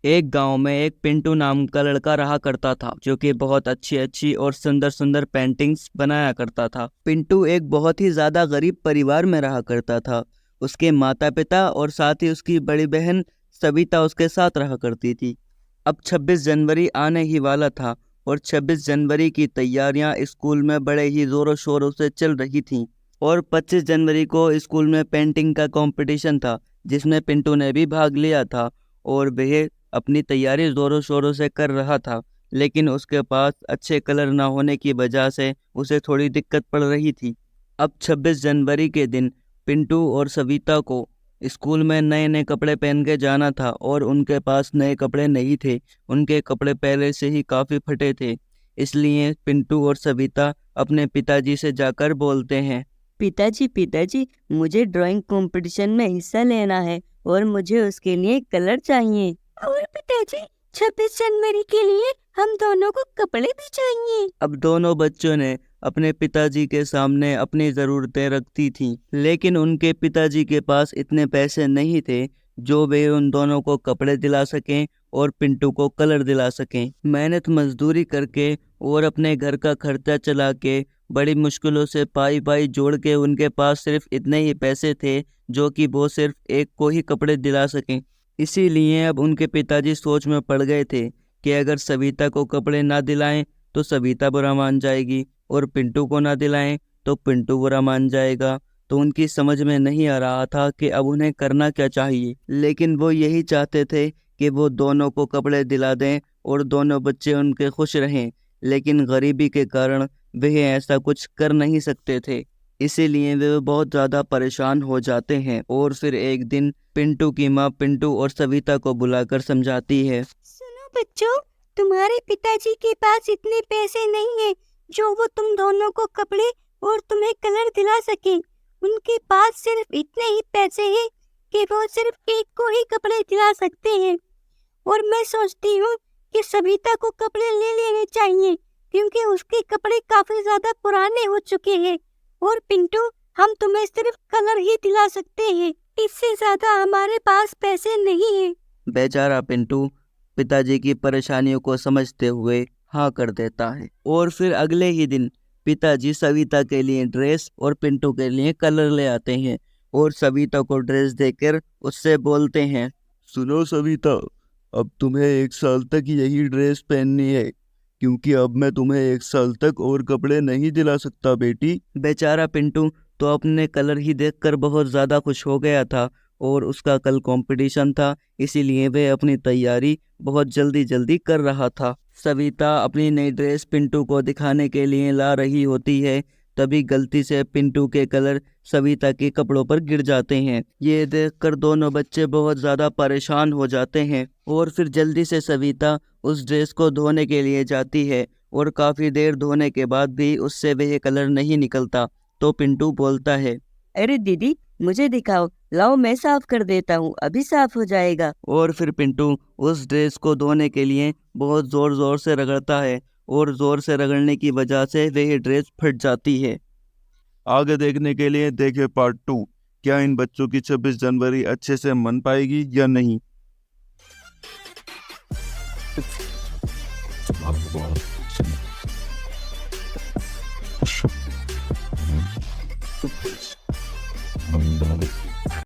एक गांव में एक पिंटू नाम का लड़का रहा करता था जो कि बहुत अच्छी अच्छी और सुंदर सुंदर पेंटिंग्स बनाया करता था। पिंटू एक बहुत ही ज्यादा गरीब परिवार में रहा करता था। उसके माता पिता और साथ ही उसकी बड़ी बहन सविता उसके साथ रहा करती थी। अब 26 जनवरी आने ही वाला था और 26 जनवरी की तैयारियां स्कूल में बड़े ही जोरों शोरों से चल रही थीं। और 25 जनवरी को स्कूल में पेंटिंग का कंपटीशन था जिसमें पिंटू ने भी भाग लिया था और वह अपनी तैयारी जोरों शोरों से कर रहा था। लेकिन उसके पास अच्छे कलर ना होने की वजह से उसे थोड़ी दिक्कत पड़ रही थी। अब 26 जनवरी के दिन पिंटू और सविता को स्कूल में नए नए कपड़े पहन के जाना था और उनके पास नए कपड़े नहीं थे। उनके कपड़े पहले से ही काफ़ी फटे थे। इसलिए पिंटू और सविता अपने पिताजी से जाकर बोलते हैं, पिताजी पिताजी, मुझे ड्राइंग कंपटीशन में हिस्सा लेना है और मुझे उसके लिए कलर चाहिए। और पिताजी, 26 जनवरी के लिए हम दोनों को कपड़े भी चाहिए। अब दोनों बच्चों ने अपने पिताजी के सामने अपनी ज़रूरतें रखती थीं, लेकिन उनके पिताजी के पास इतने पैसे नहीं थे जो वे उन दोनों को कपड़े दिला सकें और पिंटू को कलर दिला सकें। मेहनत मजदूरी करके और अपने घर का खर्चा चला के बड़ी मुश्किलों से पाई पाई जोड़ के उनके पास सिर्फ इतने ही पैसे थे जो कि वो सिर्फ एक को ही कपड़े दिला सकें। इसीलिए अब उनके पिताजी सोच में पड़ गए थे कि अगर सविता को कपड़े ना दिलाएं तो सविता बुरा मान जाएगी और पिंटू को ना दिलाएं तो पिंटू बुरा मान जाएगा। तो उनकी समझ में नहीं आ रहा था कि अब उन्हें करना क्या चाहिए। लेकिन वो यही चाहते थे कि वो दोनों को कपड़े दिला दें और दोनों बच्चे उनके खुश रहें। लेकिन गरीबी के कारण वे ऐसा कुछ कर नहीं सकते थे। इसीलिए वे बहुत ज़्यादा परेशान हो जाते हैं और फिर एक दिन पिंटू की माँ पिंटू और सविता को बुलाकर समझाती है, सुनो बच्चों, तुम्हारे पिताजी के पास इतने पैसे नहीं है जो वो तुम दोनों को कपड़े और तुम्हें कलर दिला सके। उनके पास सिर्फ इतने ही पैसे हैं कि वो सिर्फ एक को ही कपड़े दिला सकते हैं। और मैं सोचती हूँ कि सविता को कपड़े ले लेने चाहिए क्योंकि उसके कपड़े काफी ज्यादा पुराने हो चुके हैं। और पिंटू, हम तुम्हें सिर्फ कलर ही दिला सकते हैं, इससे ज्यादा हमारे पास पैसे नहीं है। बेचारा पिंटू पिताजी की परेशानियों को समझते हुए हाँ कर देता है। और फिर अगले ही दिन पिताजी सविता के लिए ड्रेस और पिंटू के लिए कलर ले आते हैं और सविता को ड्रेस देकर उससे बोलते हैं, सुनो सविता, अब तुम्हें 1 साल तक यही ड्रेस पहननी है क्योंकि अब मैं तुम्हें 1 साल तक और कपड़े नहीं दिला सकता बेटी। बेचारा पिंटू तो अपने कलर ही देखकर बहुत ज़्यादा खुश हो गया था और उसका कल कंपटीशन था, इसीलिए वह अपनी तैयारी बहुत जल्दी जल्दी कर रहा था। सविता अपनी नई ड्रेस पिंटू को दिखाने के लिए ला रही होती है, तभी गलती से पिंटू के कलर सविता के कपड़ों पर गिर जाते हैं। ये देखकर दोनों बच्चे बहुत ज़्यादा परेशान हो जाते हैं और फिर जल्दी से सविता उस ड्रेस को धोने के लिए जाती है और काफ़ी देर धोने के बाद भी उससे वह कलर नहीं निकलता। तो पिंटू बोलता है, अरे दीदी, मुझे दिखाओ, लाओ मैं साफ कर देता हूँ, अभी साफ हो जाएगा। और फिर पिंटू उस ड्रेस को धोने के लिए बहुत ज़ोर ज़ोर से रगड़ता है और ज़ोर से रगड़ने की वजह से वह ड्रेस फट जाती है। आगे देखने के लिए देखे पार्ट 2। क्या इन बच्चों की 26 जनवरी अच्छे से मन पाएगी या नहीं।